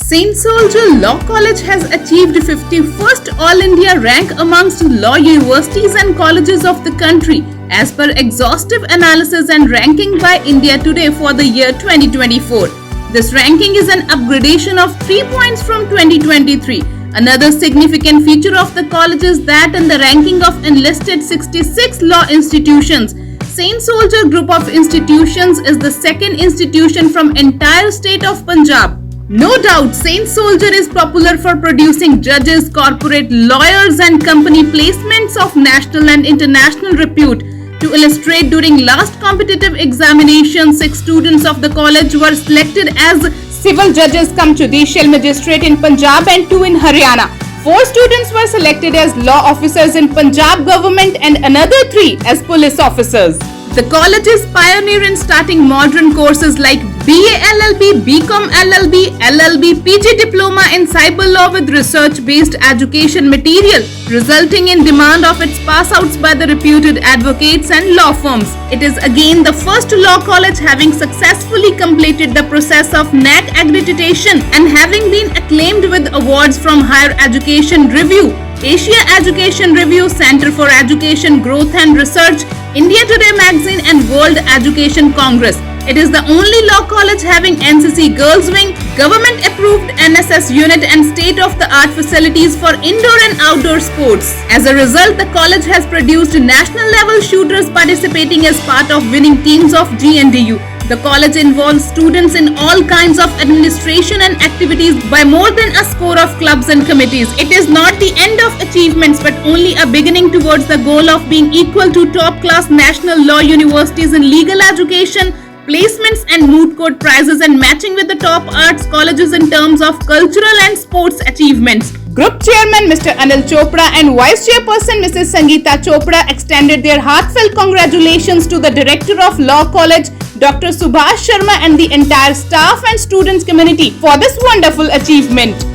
St. Soldier Law College has achieved 51st All India rank amongst law universities and colleges of the country as per exhaustive analysis and ranking by India Today for the year 2024. This ranking is an upgradation of 3 points from 2023. Another significant feature of the college is that in the ranking of enlisted 66 law institutions, St. Soldier Group of Institutions is the second institution from entire state of Punjab. No doubt, St. Soldier is popular for producing judges, corporate lawyers and company placements of national and international repute. To illustrate, during last competitive examination, 6 students of the college were selected as civil judges cum judicial magistrate in Punjab and 2 in Haryana. 4 students were selected as law officers in Punjab government and another 3 as police officers. The college is pioneer in starting modern courses like BA LLB, BCom LLB, LLB, PG Diploma in Cyber Law with research-based education material, resulting in demand of its pass-outs by the reputed advocates and law firms. It is again the first law college having successfully completed the process of NAC accreditation and having been acclaimed with awards from Higher Education Review, Asia Education Review, Center for Education Growth and Research, India Today Magazine and World Education Congress. It is the only law college having NCC Girls Wing, government-approved NSS unit and state-of-the-art facilities for indoor and outdoor sports. As a result, the college has produced national-level shooters participating as part of winning teams of GNDU. The college involves students in all kinds of administration and activities by more than a score of clubs and committees. It is not the end of achievements but only a beginning towards the goal of being equal to top-class national law universities in legal education, placements and moot court prizes and matching with the top arts colleges in terms of cultural and sports achievements. Group Chairman Mr. Anil Chopra and Vice Chairperson Mrs. Sangeeta Chopra extended their heartfelt congratulations to the Director of Law College, Dr. Subhash Sharma and the entire staff and students community for this wonderful achievement.